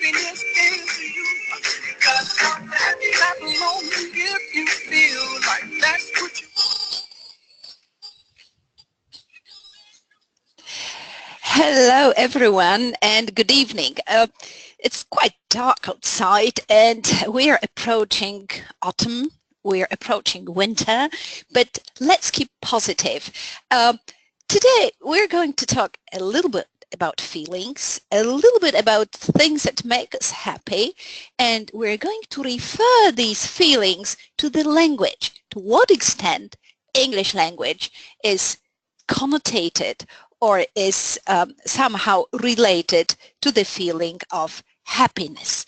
happiness into you. Because that alone will give you feel like that's what you want. Hello everyone and good evening. It's quite dark outside and we're approaching autumn. We're approaching winter, but let's keep positive. Today we're going to talk a little bit about feelings, a little bit about things that make us happy, and we're going to refer these feelings to the language, to what extent English language is connotated or is somehow related to the feeling of happiness.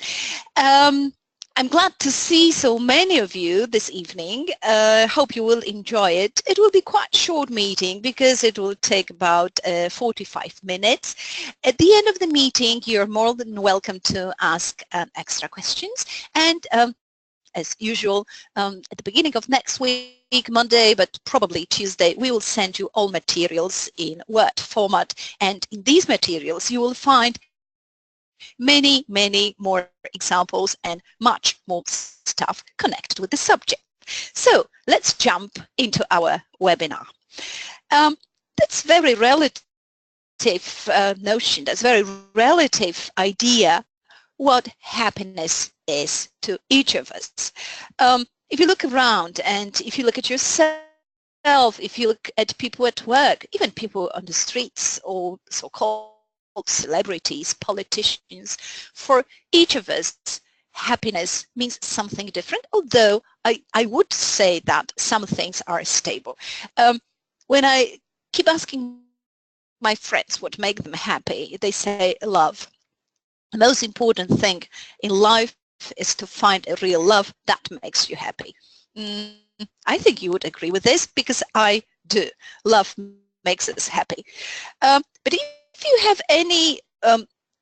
I'm glad to see so many of you this evening. Hope you will enjoy it. It will be quite a short meeting because it will take about 45 minutes. At the end of the meeting, you're more than welcome to ask extra questions. And as usual, at the beginning of next week, Monday, but probably Tuesday, we will send you all materials in Word format. And in these materials, you will find many, many more examples and much more stuff connected with the subject. So let's jump into our webinar. That's very relative notion, that's very relative idea what happiness is to each of us. If you look around and if you look at yourself, if you look at people at work, even people on the streets or so-called celebrities, politicians, for each of us, happiness means something different, although I would say that some things are stable. When I keep asking my friends what makes them happy, they say love. The most important thing in life is to find a real love that makes you happy. I think you would agree with this because I do. Love makes us happy. But if you have any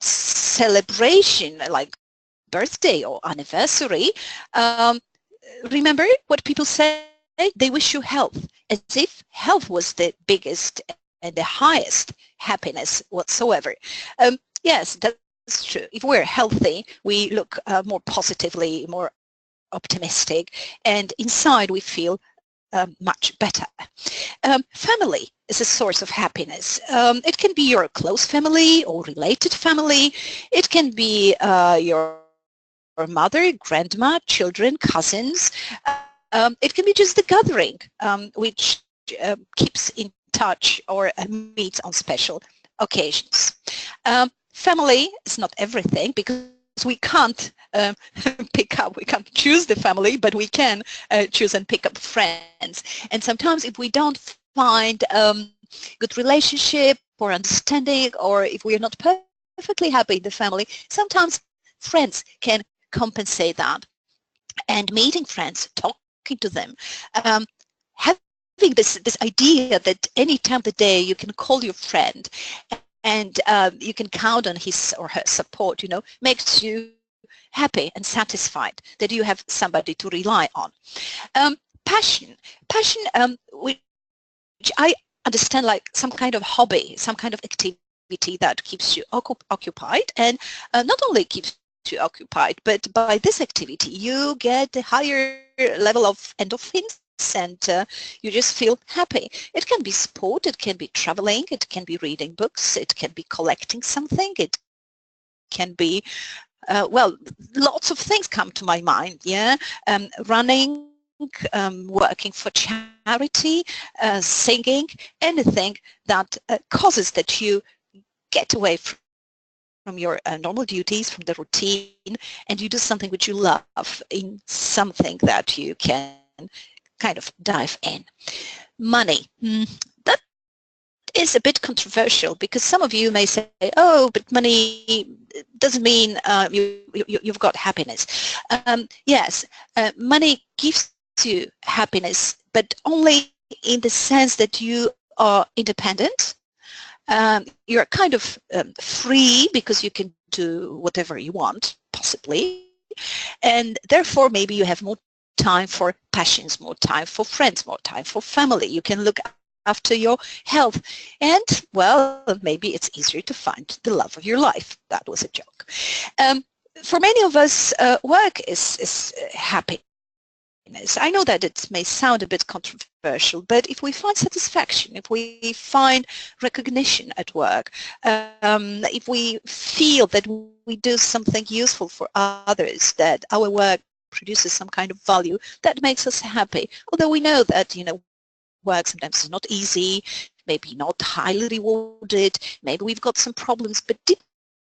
celebration like birthday or anniversary, remember what people say? They wish you health, as if health was the biggest and the highest happiness whatsoever. Yes, that's true. If we're healthy, we look more positively, more optimistic, and inside we feel much better. Family is a source of happiness. It can be your close family or related family. It can be your mother, grandma, children, cousins. It can be just the gathering, which keeps in touch or meets on special occasions. Family is not everything because we can't we can't choose the family, but we can choose and pick up friends. And sometimes if we don't find good relationship or understanding, or if we are not perfectly happy in the family, sometimes friends can compensate that. And meeting friends, talking to them, having this idea that any time of the day you can call your friend and you can count on his or her support, makes you happy and satisfied that you have somebody to rely on. Passion, which I understand like some kind of hobby, some kind of activity that keeps you occupied, and not only keeps you occupied, but by this activity you get a higher level of endorphins and you just feel happy. It can be sport, it can be traveling, it can be reading books, it can be collecting something, it can be, well, lots of things come to my mind, yeah, running, working for charity, singing, anything that causes that you get away from your normal duties, from the routine, and you do something which you love in something that you can kind of dive in. Money. That is a bit controversial because some of you may say, oh, but money doesn't mean you've got happiness. Yes, money gives you happiness, but only in the sense that you are independent. You're kind of free because you can do whatever you want, possibly, and therefore maybe you have more time for passions, more time for friends, more time for family. You can look after your health, and well, maybe it's easier to find the love of your life. That was a joke. For many of us, work is happiness. I know that it may sound a bit controversial, but if we find satisfaction, if we find recognition at work, if we feel that we do something useful for others, that our work produces some kind of value, that makes us happy. Although we know that, work sometimes is not easy, maybe not highly rewarded, maybe we've got some problems, but deep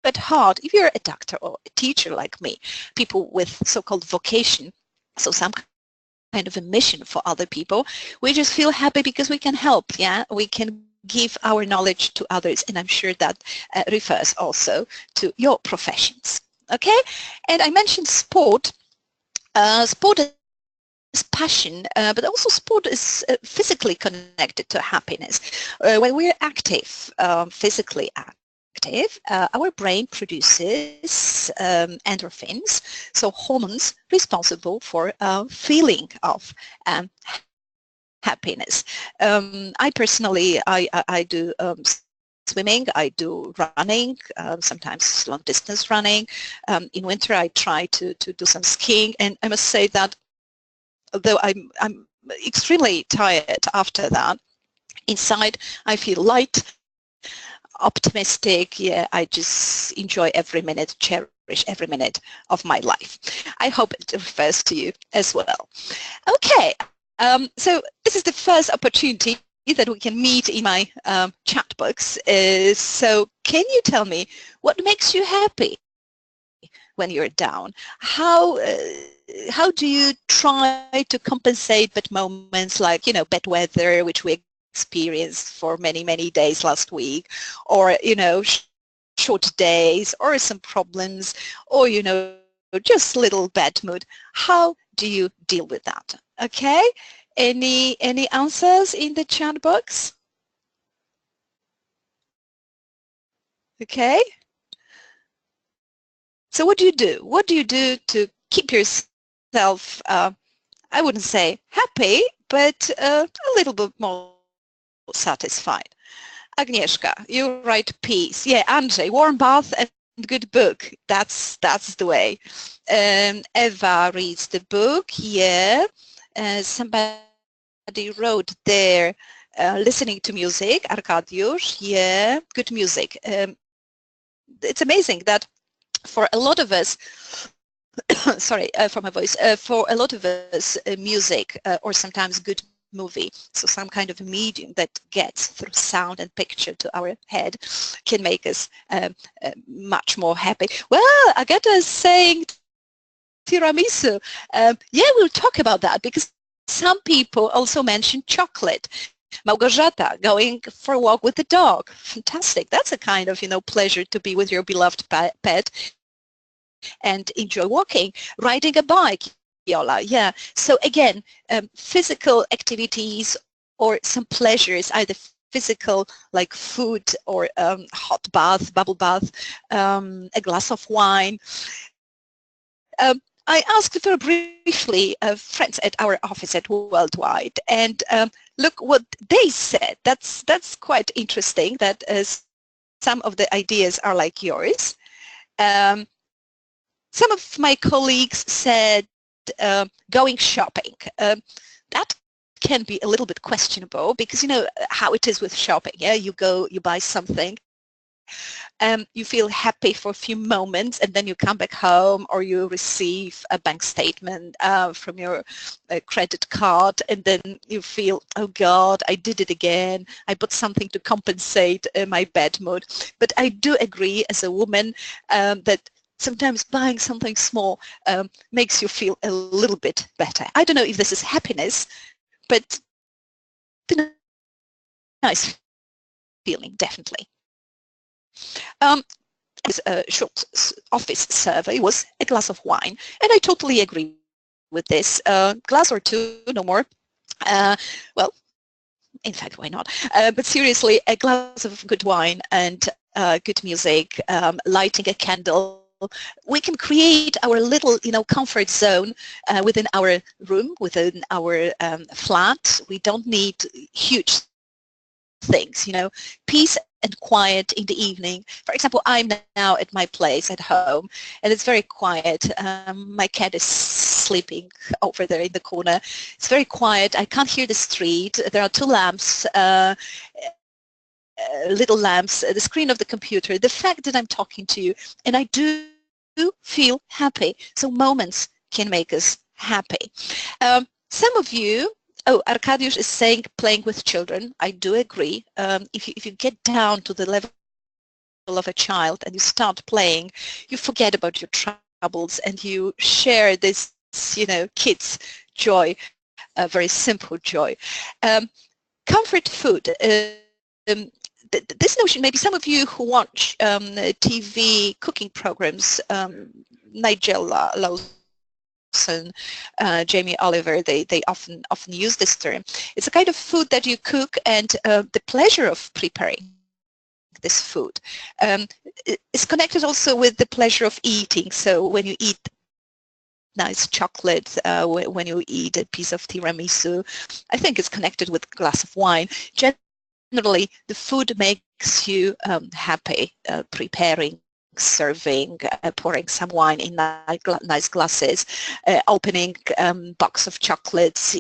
at heart, if you're a doctor or a teacher like me, people with so-called vocation, so some kind of a mission for other people, we just feel happy because we can help, yeah? We can give our knowledge to others, and I'm sure that refers also to your professions, okay? And I mentioned sport. Sport is passion, but also sport is physically connected to happiness. When we're active, physically active, our brain produces endorphins, so hormones responsible for feeling of happiness. I personally, I do swimming, I do running, sometimes long distance running. In winter I try to do some skiing, and I must say that although I'm extremely tired after that, inside I feel light, optimistic. Yeah, I just enjoy every minute, cherish every minute of my life. I hope it refers to you as well. Okay, so this is the first opportunity that we can meet in my chat box. So can you tell me what makes you happy when you're down? How do you try to compensate bad moments like, bad weather, which we experienced for many, many days last week, or, short days, or some problems, or, just little bad mood? How do you deal with that? Okay? Any answers in the chat box? Okay? So what do you do? What do you do to keep yourself, I wouldn't say happy, but a little bit more satisfied? Agnieszka, you write peace. Yeah, Andrzej, warm bath and good book. That's the way. Eva reads the book. Yeah. Somebody wrote there, listening to music. Arkadiusz, yeah, good music. It's amazing that for a lot of us, sorry for my voice, for a lot of us, music or sometimes good movie, so some kind of medium that gets through sound and picture to our head, can make us much more happy. Well, Agata is saying tiramisu. Yeah, we'll talk about that, because some people also mention chocolate. Małgorzata, going for a walk with the dog. Fantastic. That's a kind of, pleasure to be with your beloved pet and enjoy walking. Riding a bike, Yola, yeah. So again, physical activities or some pleasures, either physical like food or hot bath, bubble bath, a glass of wine. I asked very briefly friends at our office at Worldwide, and look what they said. That's quite interesting that some of the ideas are like yours. Some of my colleagues said going shopping. That can be a little bit questionable, because you know how it is with shopping. Yeah, you go, you buy something, you feel happy for a few moments, and then you come back home, or you receive a bank statement from your credit card, and then you feel, oh God, I did it again. I bought something to compensate my bad mood. But I do agree as a woman that sometimes buying something small makes you feel a little bit better. I don't know if this is happiness, but the nice feeling, definitely. A short office survey was a glass of wine, and I totally agree with this. Glass or two, no more. Well, in fact, why not? But seriously, a glass of good wine and good music, lighting a candle. We can create our little, comfort zone within our room, within our flat. We don't need huge things, peace and quiet in the evening. For example, I'm now at my place at home, and it's very quiet. My cat is sleeping over there in the corner. It's very quiet. I can't hear the street. There are two lamps, little lamps, the screen of the computer, the fact that I'm talking to you, and I do feel happy. So moments can make us happy. Some of you, Arkadiusz is saying playing with children. I do agree. If you get down to the level of a child and you start playing, you forget about your troubles and you share this, kids' joy, a very simple joy. Comfort food. This notion, maybe some of you who watch TV cooking programs, Nigel Lawson, Jamie Oliver, they often use this term. It's a kind of food that you cook, and the pleasure of preparing this food is connected also with the pleasure of eating. So when you eat nice chocolate, when you eat a piece of tiramisu, I think it's connected with a glass of wine. Generally, the food makes you happy, preparing, serving, pouring some wine in nice glasses, opening box of chocolates,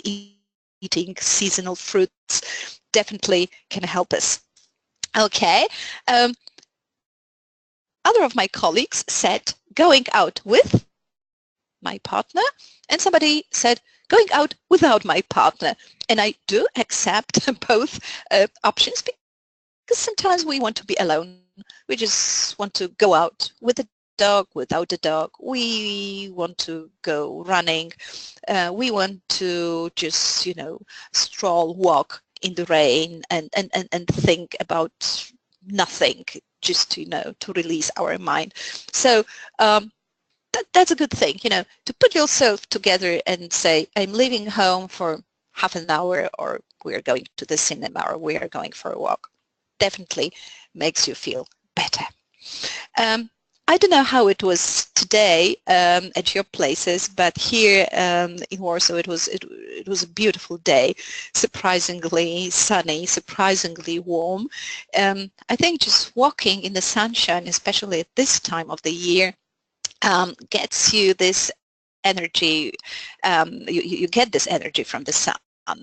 eating seasonal fruits, definitely can help us. Okay. Other of my colleagues said going out with my partner, and somebody said going out without my partner. And I do accept both options, because sometimes we want to be alone. We just want to go out with a dog, without a dog. We want to go running. We want to just, stroll, walk in the rain and think about nothing, just to release our mind. So that's a good thing, to put yourself together and say, I'm leaving home for half an hour, or we're going to the cinema, or we are going for a walk. Definitely makes you feel better. I don't know how it was today at your places, but here in Warsaw it was a beautiful day, surprisingly sunny, surprisingly warm. I think just walking in the sunshine, especially at this time of the year, gets you this energy. You get this energy from the sun.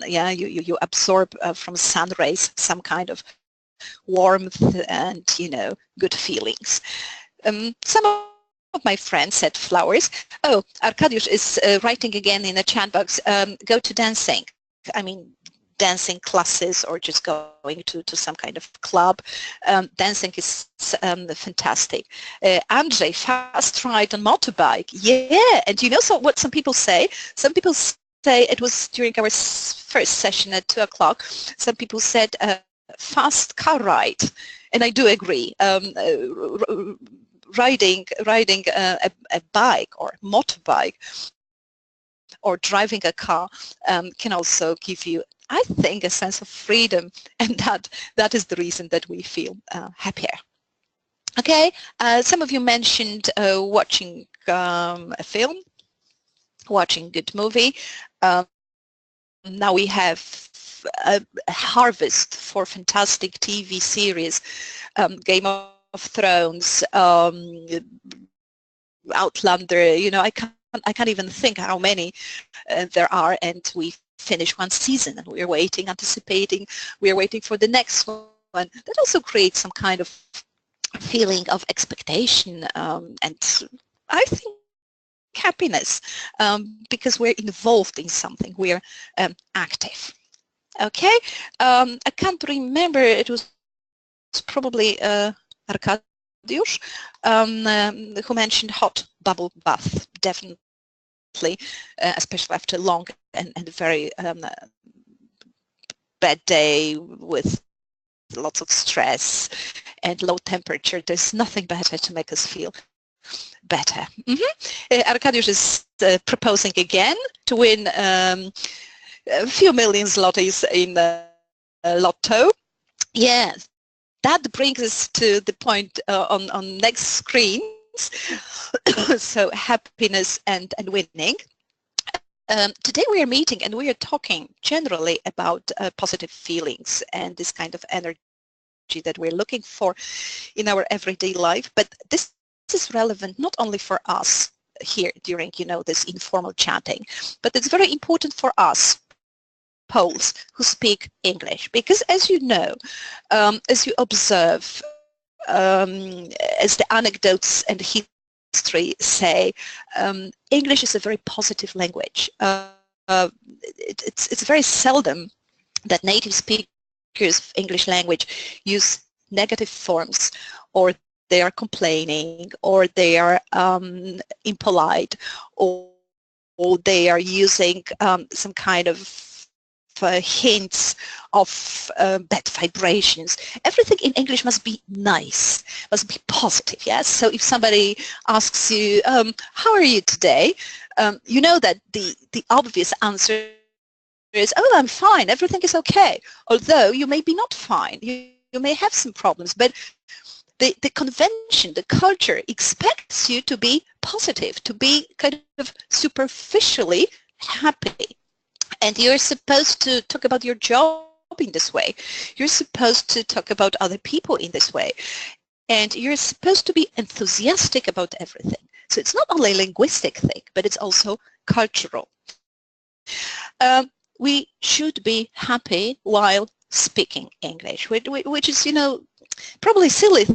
Yeah, you absorb from sun rays some kind of warmth and good feelings. Some of my friends said flowers. Oh, Arkadiusz is writing again in the chat box, go to dancing. I mean, dancing classes, or just going to some kind of club. Dancing is fantastic. Andrzej, fast ride on motorbike. Yeah, and what some people say? Some people say, it was during our first session at 2 o'clock, some people said fast car ride. And I do agree. Riding a bike or motorbike, or driving a car can also give you, I think, a sense of freedom, and that is the reason that we feel happier. Okay, some of you mentioned watching a film, watching a good movie. Now we have a harvest for fantastic TV series, Game of Thrones, Outlander. I can't even think how many there are, and we finish one season and we're waiting, anticipating, we're waiting for the next one. That also creates some kind of feeling of expectation, and I think happiness, because we're involved in something, we're active. Okay, I can't remember, it was probably Arkadiusz who mentioned hot bubble bath. Definitely, especially after a long and very bad day with lots of stress and low temperature. There's nothing better to make us feel better. Arkadiusz is proposing again to win a few million zlotys in lotto. Yes, that brings us to the point on next screens. So happiness and winning. Today we are meeting and we are talking generally about positive feelings and this kind of energy that we're looking for in our everyday life. But this is relevant not only for us here during, this informal chatting, but it's very important for us Poles who speak English, because as you know, as you observe, as the anecdotes and history say, English is a very positive language. It's very seldom that native speakers of English language use negative forms, or they are complaining, or they are impolite, or they are using some kind of hints of bad vibrations. Everything in English must be nice, must be positive, yes? So if somebody asks you, how are you today? You know that the obvious answer is, oh, I'm fine, everything is okay. Although you may be not fine, you may have some problems, but the convention, the culture expects you to be positive, to be kind of superficially happy. And you're supposed to talk about your job in this way. You're supposed to talk about other people in this way. And you're supposed to be enthusiastic about everything. So it's not only a linguistic thing, but it's also cultural. We should be happy while speaking English, which is, probably silly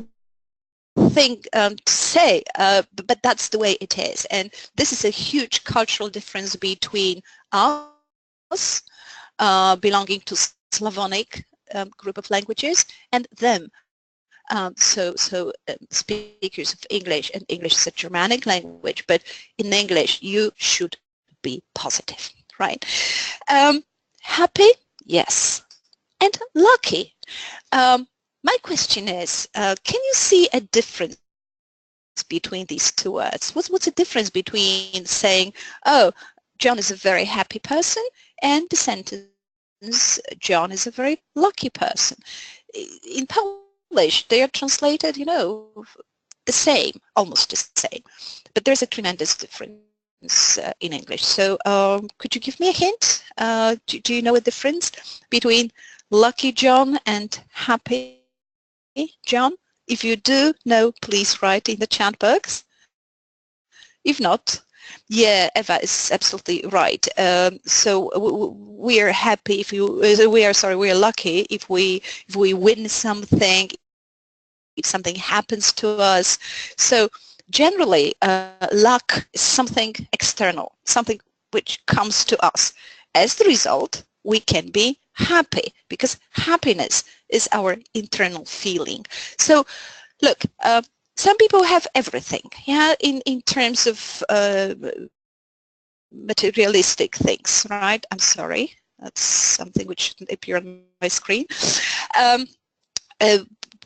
thing to say, but that's the way it is. And this is a huge cultural difference between us, belonging to Slavonic group of languages, and them. Speakers of English, and English is a Germanic language, but in English you should be positive, right? Happy, yes, and lucky. My question is, can you see a difference between these two words? What's the difference between saying, oh, John is a very happy person, and the sentence, John is a very lucky person? In Polish, they are translated, the same, almost the same, but there's a tremendous difference in English. So could you give me a hint? Do you know a difference between lucky John and happy John? If you do know, please write in the chat box. If not, yeah, Eva is absolutely right. So we are happy if we're lucky if we win something, if something happens to us. So generally, luck is something external, something which comes to us. As the result, we can be happy, because happiness is our internal feeling. So look, some people have everything, yeah, in terms of materialistic things, right? I'm sorry, that's something which shouldn't appear on my screen.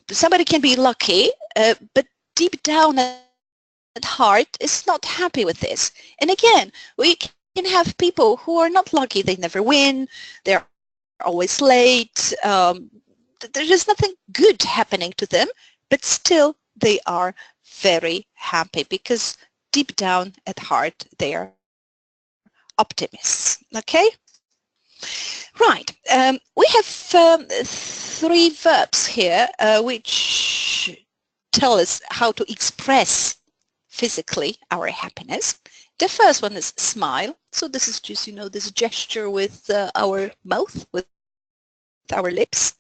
Somebody can be lucky, but deep down at heart is not happy with this. And again, we can have people who are not lucky. They never win, they're always late, there's just nothing good happening to them, but still they are very happy, because deep down at heart they are optimists. Okay? Right. We have 3 verbs here which tell us how to express physically our happiness. The first one is smile. So this is just, this gesture with our mouth, with our lips.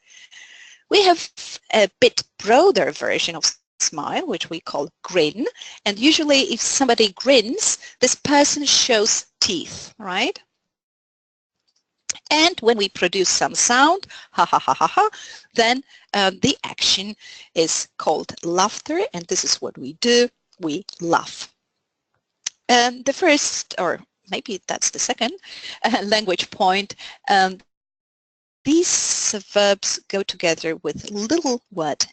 We have a bit broader version of smile, which we call grin. And usually if somebody grins, this person shows teeth, right? And when we produce some sound, ha ha ha ha ha, then the action is called laughter, and this is what we do, we laugh. The first, or maybe that's the second language point, these verbs go together with little word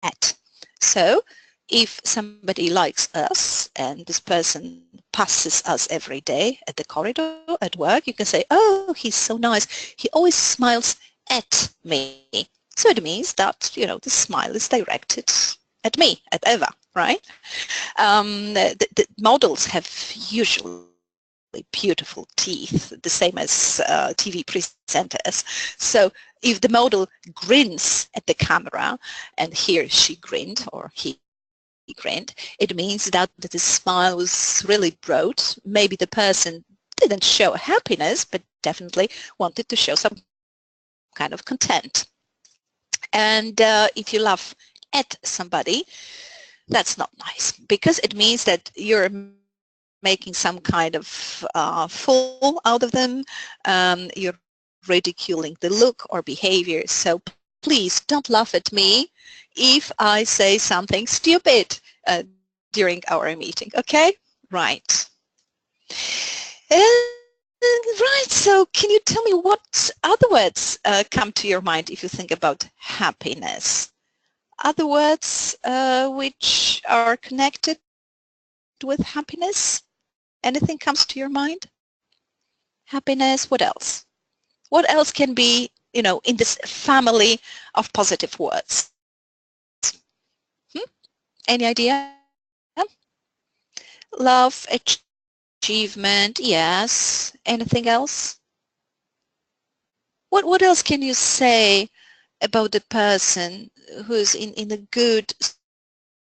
at. So if somebody likes us and this person passes us every day at the corridor, at work, you can say, oh, he's so nice. He always smiles at me. So it means that, the smile is directed at me, at Eva, right? The models have usually beautiful teeth, the same as TV presenters. So if the model grins at the camera, and here she grinned or he grinned, it means that the smile was really broad. Maybe the person didn't show happiness, but definitely wanted to show some kind of content. And if you laugh at somebody, that's not nice, because it means that you're making some kind of fool out of them. You're ridiculing the look or behavior. So please don't laugh at me if I say something stupid during our meeting, okay? Right. Right, so can you tell me what other words come to your mind if you think about happiness? Other words which are connected with happiness? Anything comes to your mind? Happiness, what else? What else can be, you know, in this family of positive words? Any idea? Love, achievement, yes. Anything else? What else can you say about the person who's in a good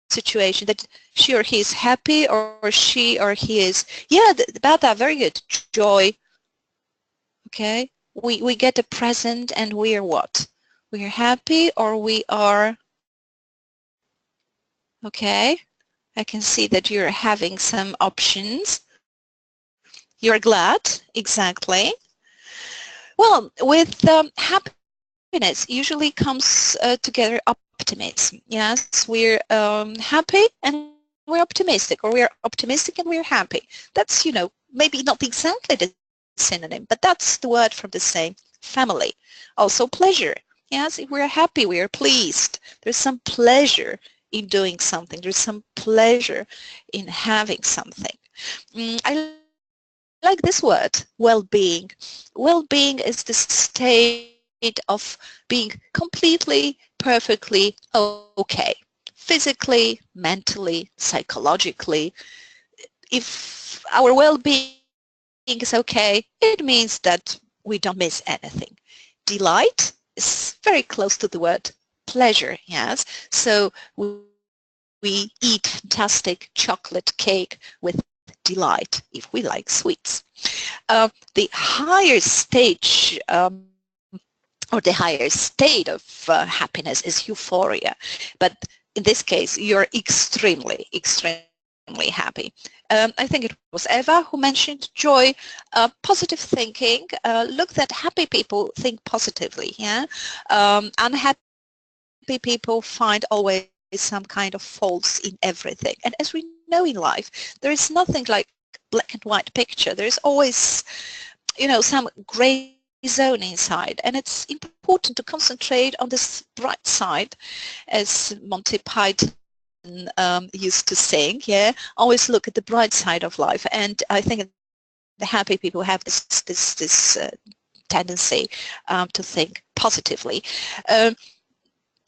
situation, that she or he is happy, or she or he is, yeah, about that, very good. Joy. Okay, we get a present and we are what? We are happy, or we are, okay, I can see that you're having some options. You're glad, exactly. Well, with happiness usually comes together optimism. Yes, we're happy and we're optimistic, or we're optimistic and we're happy. That's, you know, maybe not exactly the synonym, but that's the word from the same family. Also pleasure. Yes, if we're happy, we are pleased. There's some pleasure in doing something. There's some pleasure in having something. I like this word, well-being. Well-being is the state of being completely, perfectly okay. Physically, mentally, psychologically. If our well-being is okay, it means that we don't miss anything. Delight is very close to the word pleasure, yes? So we eat fantastic chocolate cake with delight if we like sweets. The higher stage or the higher state of happiness is euphoria, but in this case you're extremely happy. I think it was Eva who mentioned joy, positive thinking. Look, that happy people think positively. Yeah, unhappy people find always some kind of faults in everything. And as we know in life, there is nothing like black and white picture. There is always, you know, some gray zone inside, and it's important to concentrate on this bright side, as Monty Python used to sing. Yeah, always look at the bright side of life. And I think the happy people have this tendency to think positively.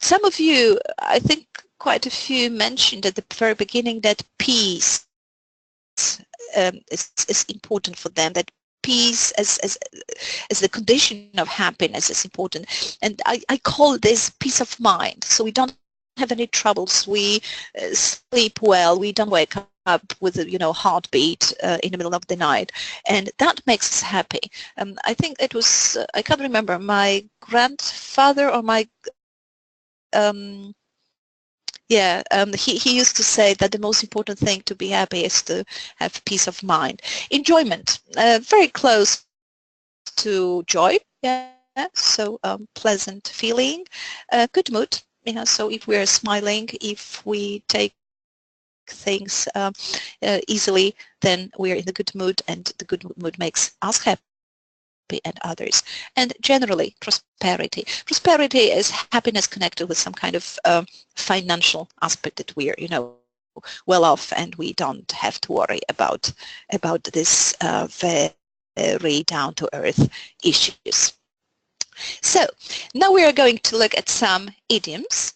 Some of you, I think quite a few, mentioned at the very beginning that peace is important for them, that peace as the condition of happiness is important. And I call this peace of mind. So we don't have any troubles, we sleep well, we don't wake up with a, you know, heartbeat in the middle of the night, and that makes us happy. I think it was, I can't remember, my grandfather or my he used to say that the most important thing to be happy is to have peace of mind. Enjoyment, very close to joy. Yeah, so pleasant feeling, good mood. Yeah, so if we're smiling, if we take things easily, then we're in a good mood, and the good mood makes us happy and others. And generally, prosperity. Prosperity is happiness connected with some kind of financial aspect, that we're, you know, well off and we don't have to worry about this very down-to-earth issues. So now we are going to look at some idioms,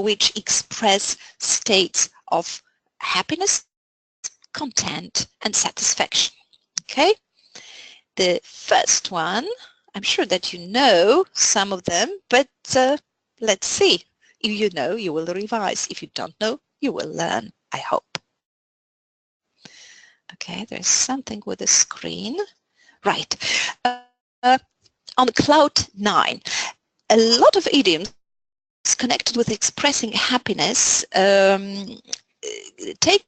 which express states of happiness, content, and satisfaction. Okay, the first one I'm sure that you know some of them, but let's see. If you know, you will revise. If you don't know, you will learn, I hope. Okay, there's something with the screen. Right. On cloud 9, a lot of idioms connected with expressing happiness take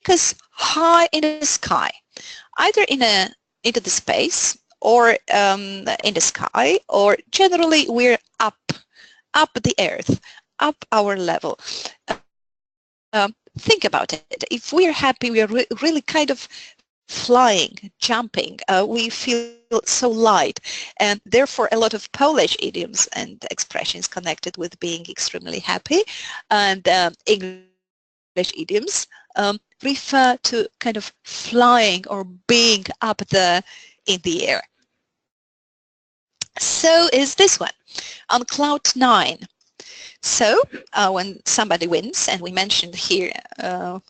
us high in the sky, either into the space or in the sky, or generally we're up the earth, up our level. Think about it. If we're happy, we are really kind of flying, jumping. We feel so light, and therefore a lot of Polish idioms and expressions connected with being extremely happy, and English idioms refer to kind of flying or being up there in the air. So is this one, on cloud 9. So when somebody wins, and we mentioned here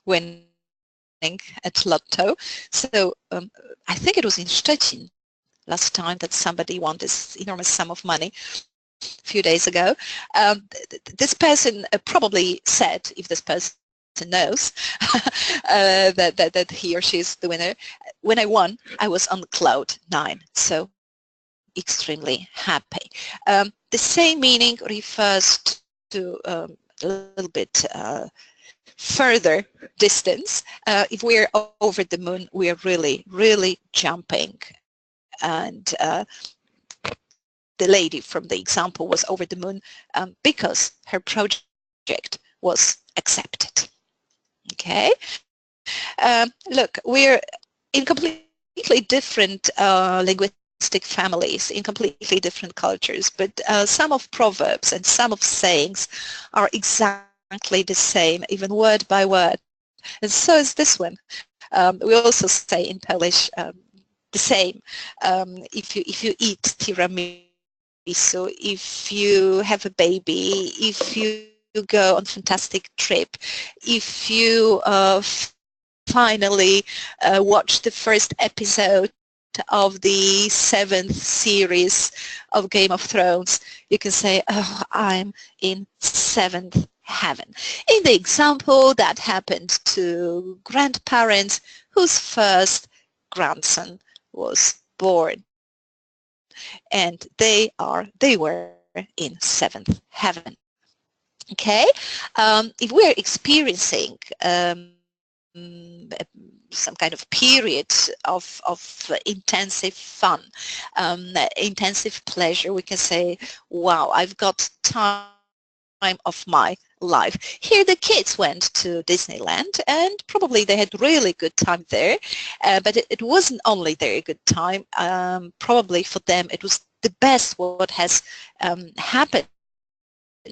winning at Lotto, so I think it was in Szczecin last time that somebody won this enormous sum of money a few days ago. This person probably said, if this person knows, that he or she is the winner. When I won, I was on cloud 9, so extremely happy. The same meaning refers to a little bit further distance. If we're over the moon, we are really, really jumping. And the lady from the example was over the moon because her project was accepted. Okay. Look, we're in completely different linguistic families, in completely different cultures, but some of proverbs and some of sayings are exactly the same, even word by word. And so is this one. We also say in Polish the same. If you eat tiramisu, if you have a baby, if you go on a fantastic trip, if you finally watch the first episode of the 7th series of Game of Thrones, you can say, oh, I'm in 7th heaven. In the example, that happened to grandparents whose first grandson was born, and they were in 7th heaven. Okay, if we're experiencing some kind of period of intensive fun, intensive pleasure, we can say, wow, I've got time of my life. Here the kids went to Disneyland, and probably they had really good time there, but it wasn't only their good time. Probably for them it was the best what has happened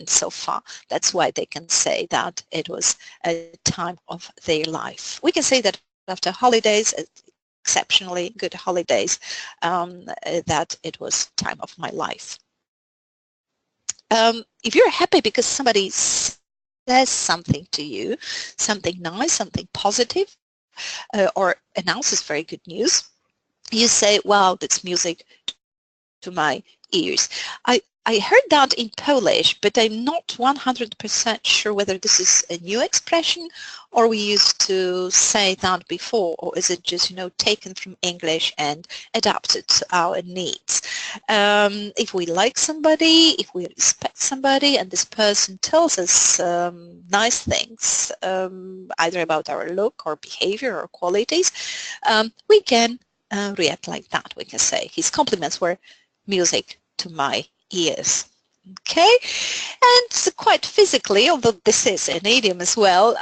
so far. That's why they can say that it was a time of their life. We can say that after holidays, exceptionally good holidays, that it was time of my life. If you're happy because somebody says something to you, something nice, something positive, or announces very good news, you say, wow, that's music to my ears. I heard that in Polish, but I'm not 100% sure whether this is a new expression or we used to say that before, or is it just, taken from English and adapted to our needs. If we like somebody, if we respect somebody, and this person tells us nice things, either about our look or behavior or qualities, we can react like that. We can say his compliments were music to my ears. Okay, and quite physically, although this is an idiom as well,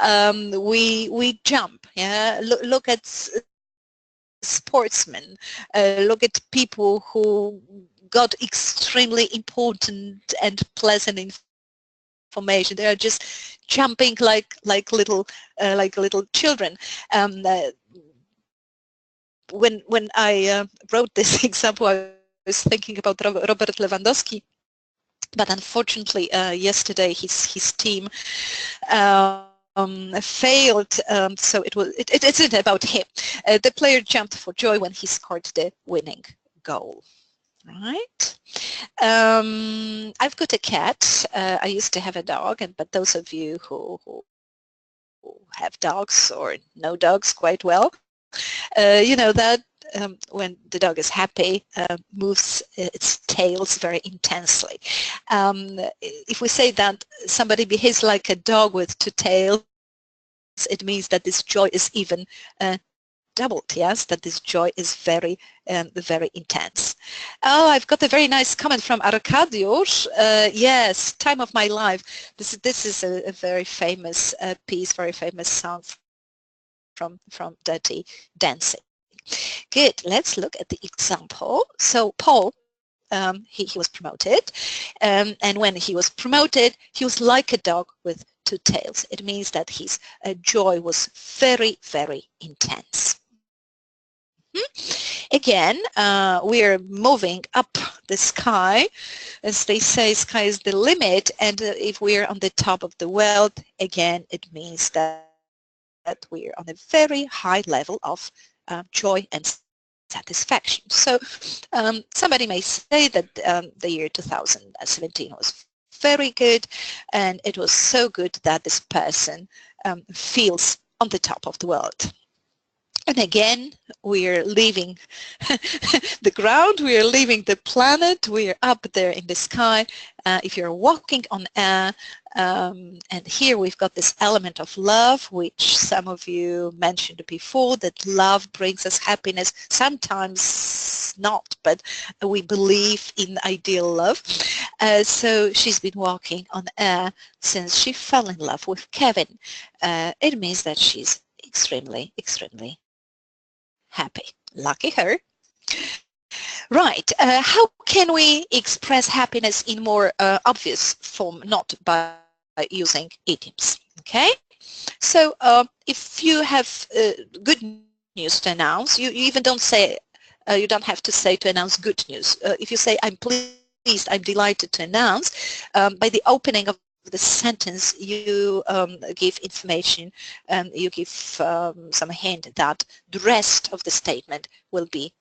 we jump. Yeah, look at sportsmen. Look at people who got extremely important and pleasant information. They are just jumping like little children. When I wrote this example, I was thinking about Robert Lewandowski, but unfortunately yesterday his team failed, so it isn't about him. The player jumped for joy when he scored the winning goal. right? I've got a cat. I used to have a dog, but those of you who have dogs or know dogs quite well, you know that when the dog is happy, moves its tails very intensely. If we say that somebody behaves like a dog with two tails, it means that this joy is even doubled, yes, that this joy is very, very intense. Oh, I've got a very nice comment from Arkadiusz. Yes, Time of My Life. This is a very famous piece, very famous song from Dirty Dancing. Good, let's look at the example. So Paul, he was promoted, and when he was promoted, he was like a dog with two tails. It means that his joy was very, very intense. Again, we're moving up the sky. As they say, sky is the limit, and if we're on the top of the world, again, it means that we're on a very high level of joy and satisfaction. So somebody may say that the year 2017 was very good, and it was so good that this person feels on the top of the world. And again, we're leaving the ground, we are leaving the planet, we are up there in the sky. If you're walking on air, and here we've got this element of love, which some of you mentioned before, that love brings us happiness. Sometimes not, but we believe in ideal love. So she's been walking on air since she fell in love with Kevin. It means that she's extremely, extremely happy. Lucky her. Right. How can we express happiness in more obvious form, not by using idioms? Okay. So if you have good news to announce, you even don't say, you don't have to say to announce good news. If you say, I'm pleased, I'm delighted to announce, by the opening of the sentence, you give information, you give some hint that the rest of the statement will be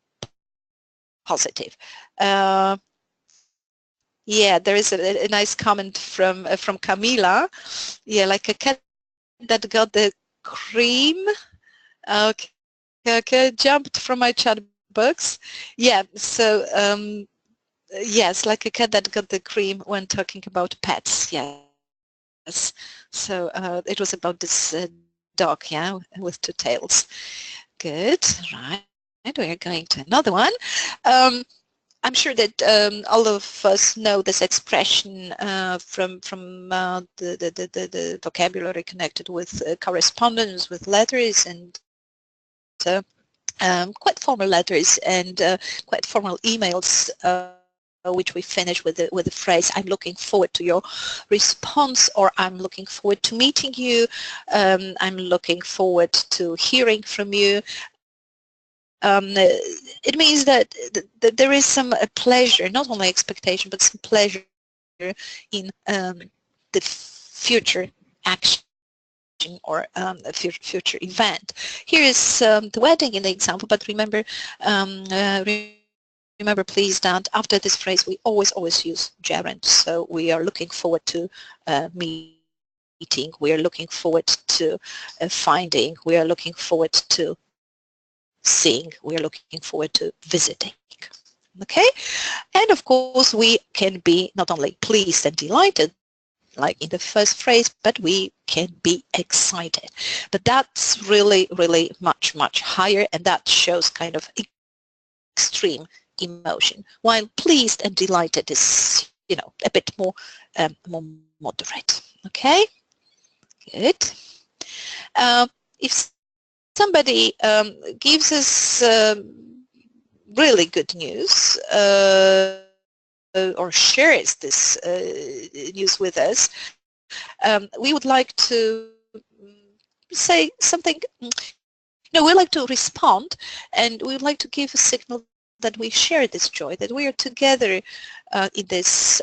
positive. Yeah, there is a nice comment from Camila. Yeah, like a cat that got the cream. Okay, okay, jumped from my chat box. Yeah, so yes, like a cat that got the cream when talking about pets. Yes. So it was about this dog, yeah, with two tails. Good, right. We are going to another one. I'm sure that all of us know this expression from the vocabulary connected with correspondence, with letters, and quite formal letters and quite formal emails, which we finish with the phrase, I'm looking forward to your response, or I'm looking forward to meeting you, I'm looking forward to hearing from you. It means that there is some pleasure, not only expectation, but some pleasure in the future action or a future event. Here is the wedding in the example, but remember, remember please that after this phrase we always use gerund. So we are looking forward to meeting, we are looking forward to finding, we are looking forward to seeing, we are looking forward to visiting. Okay, and of course we can be not only pleased and delighted like in the first phrase, but we can be excited. But that's really, really much higher, and that shows kind of extreme emotion, while pleased and delighted is, you know, a bit more moderate. Okay, good. If somebody gives us really good news or shares this news with us, we would like to say something, no, we like to respond, and we would like to give a signal that we share this joy, that we are together in this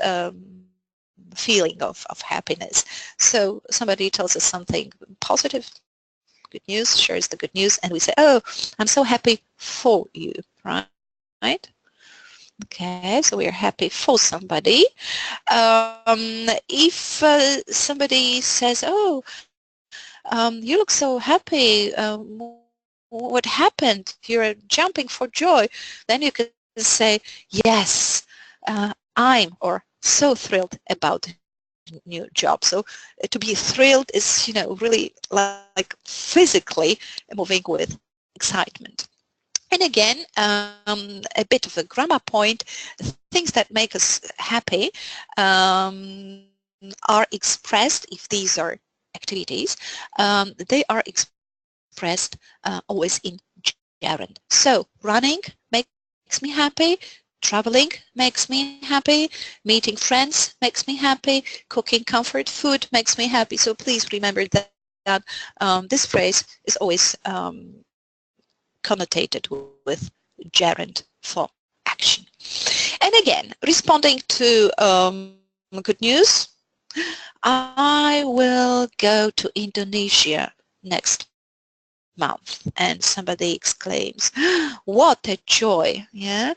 feeling of happiness. So somebody tells us something positive, good news, shares the good news, and we say, oh, I'm so happy for you, right? Okay, so we are happy for somebody. If somebody says, "Oh, you look so happy. What happened? You're jumping for joy." Then you can say, "Yes, I'm or so thrilled about new job." So to be thrilled is, really like physically moving with excitement. And again, a bit of a grammar point, things that make us happy are expressed, if these are activities, they are expressed always in gerund. So running makes me happy, traveling makes me happy, meeting friends makes me happy, cooking comfort food makes me happy. So please remember that this phrase is always connotated with gerund for action. And again, responding to good news, I will go to Indonesia next month. And somebody exclaims, what a joy, yeah?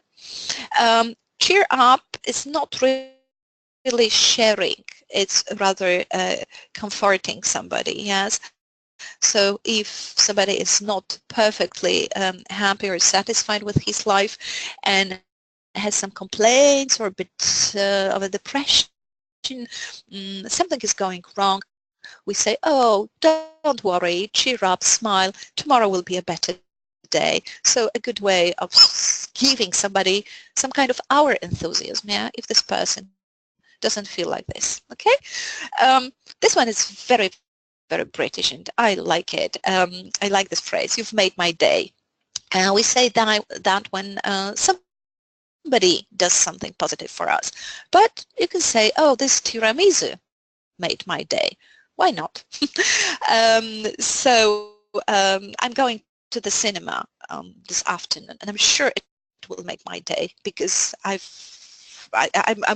Cheer up is not really sharing, it's rather comforting somebody, yes? So if somebody is not perfectly happy or satisfied with his life and has some complaints or a bit of a depression, something is going wrong, we say, "Oh, don't worry, cheer up, smile, tomorrow will be a better day." So a good way of giving somebody some kind of our enthusiasm, yeah, if this person doesn't feel like this, okay? This one is very, very British and I like it. I like this phrase, "You've made my day." We say that when somebody does something positive for us. But you can say, "Oh, this tiramisu made my day." Why not? I'm going to the cinema this afternoon, and I'm sure it will make my day because I'm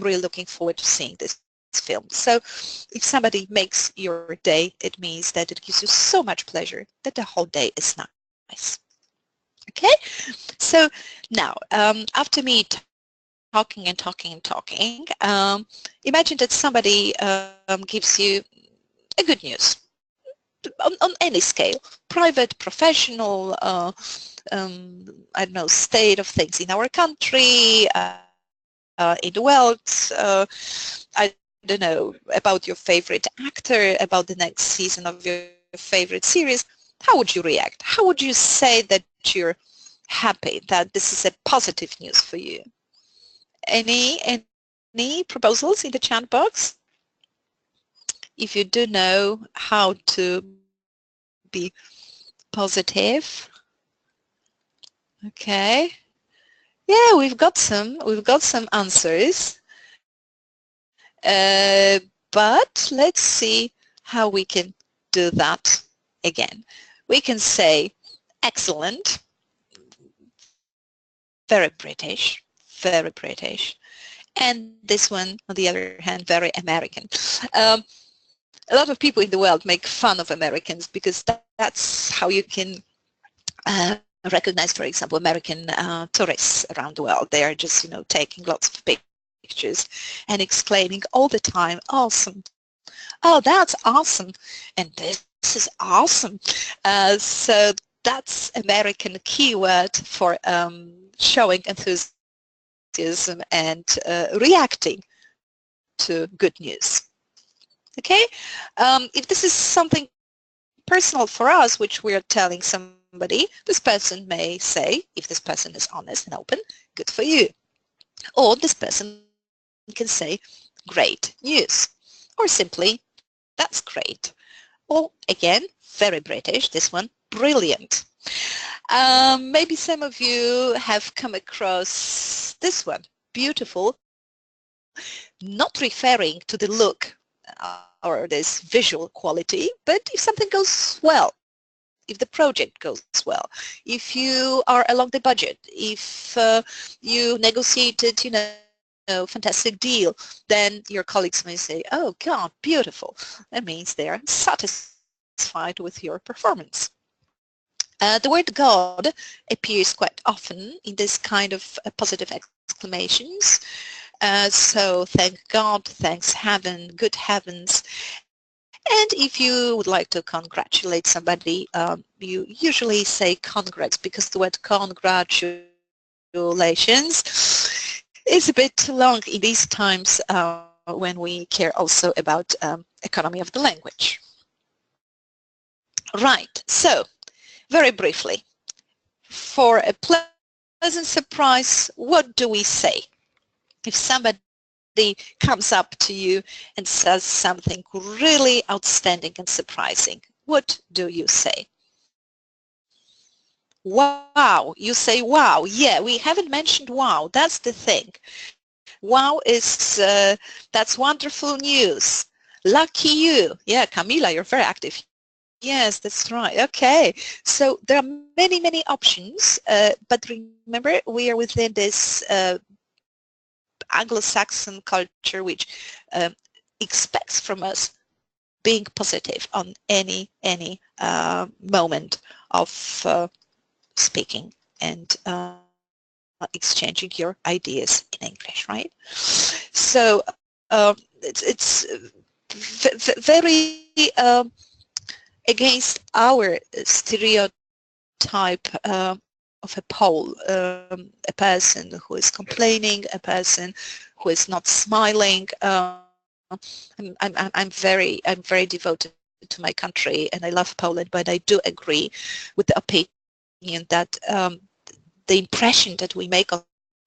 really looking forward to seeing this film. So if somebody makes your day, it means that it gives you so much pleasure that the whole day is nice. Okay, so now after me talking and talking and talking, imagine that somebody gives you a good news on any scale, private, professional, I don't know, state of things in our country, in the world, I don't know, about your favorite actor, about the next season of your favorite series. How would you react? How would you say that you're happy, that this is a positive news for you? Any proposals in the chat box? If you do know how to be positive. Okay. Yeah, we've got some answers. But let's see how we can do that again. We can say excellent, very British, very British. And this one, on the other hand, very American. A lot of people in the world make fun of Americans because that's how you can recognize, for example, American tourists around the world. They are just, taking lots of pictures and exclaiming all the time, "Awesome. Oh, that's awesome. And this is awesome." So that's American keyword for showing enthusiasm and reacting to good news. Okay? If this is something personal for us, which we're telling somebody, this person may say, if this person is honest and open, "Good for you." Or this person can say, "Great news." Or simply, "That's great." Or again, very British, this one, "Brilliant." Maybe some of you have come across this one, "Beautiful," not referring to the look or this visual quality, but if something goes well, if the project goes well, if you are along the budget, if you negotiated, fantastic deal, then your colleagues may say, "Oh God, beautiful." That means they are satisfied with your performance. The word God appears quite often in this kind of positive exclamations. So thank God, thanks heaven, good heavens. And if you would like to congratulate somebody, you usually say congrats, because the word congratulations is a bit too long in these times when we care also about economy of the language. Right, so very briefly, for a pleasant surprise, what do we say? If somebody comes up to you and says something really outstanding and surprising, what do you say? Wow, you say wow. Yeah, we haven't mentioned wow. That's the thing. Wow is, that's wonderful news. Lucky you. Yeah, Camila, you're very active. Yes, that's right. Okay. So there are many, many options, but remember, we are within this Anglo-Saxon culture, which expects from us being positive on any moment of speaking and exchanging your ideas in English, right? So it's very against our stereotype of a Pole, a person who is complaining, a person who is not smiling. I'm very devoted to my country and I love Poland, but I do agree with the opinion that the impression that we make on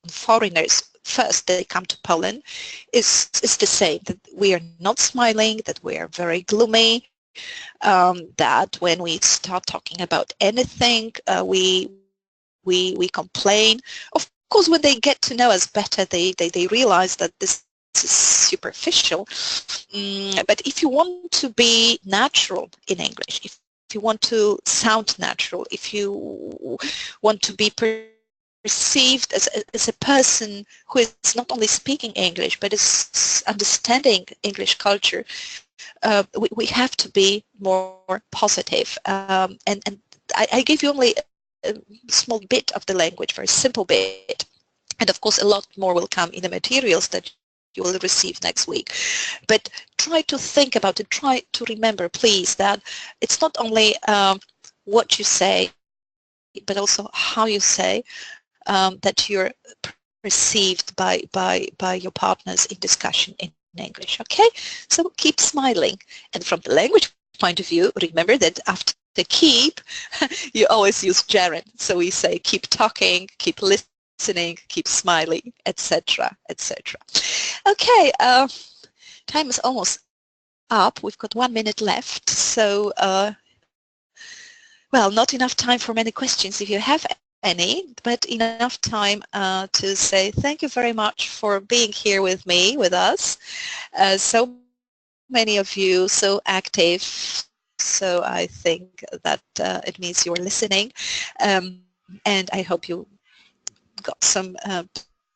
foreigners first they come to Poland is the same, that we are not smiling, that we are very gloomy, that when we start talking about anything we complain. Of course, when they get to know us better, they realize that this is superficial. But if you want to be natural in English, if you want to sound natural, if you want to be perceived as a person who is not only speaking English but is understanding English culture, we have to be more positive. And I gave you only a small bit of the language, very simple bit. And of course, a lot more will come in the materials that you will receive next week. But try to think about it. Try to remember, please, that it's not only what you say, but also how you say, that you're perceived by your partners in discussion in English. Okay, so keep smiling. And from the language point of view, remember that after the keep, you always use gerund. So we say keep talking, keep listening, keep smiling, etc., etc. Okay, time is almost up. We've got 1 minute left. So, well, not enough time for many questions if you have any, but enough time to say thank you very much for being here with me, with us. So many of you so active, so I think that it means you're listening, and I hope you got some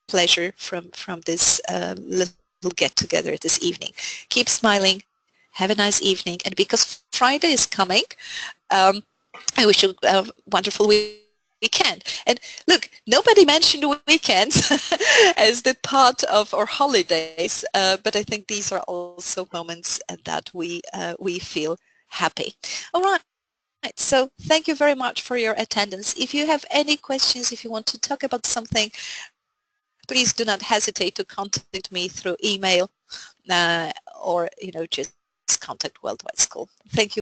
pleasure from this little get-together this evening. Keep smiling, have a nice evening, and because Friday is coming, I wish you a wonderful weekend. And look, nobody mentioned weekends as the part of our holidays, but I think these are also moments that we feel happy. All right. So thank you very much for your attendance. If you have any questions, if you want to talk about something, please do not hesitate to contact me through email or just contact Worldwide School. Thank you.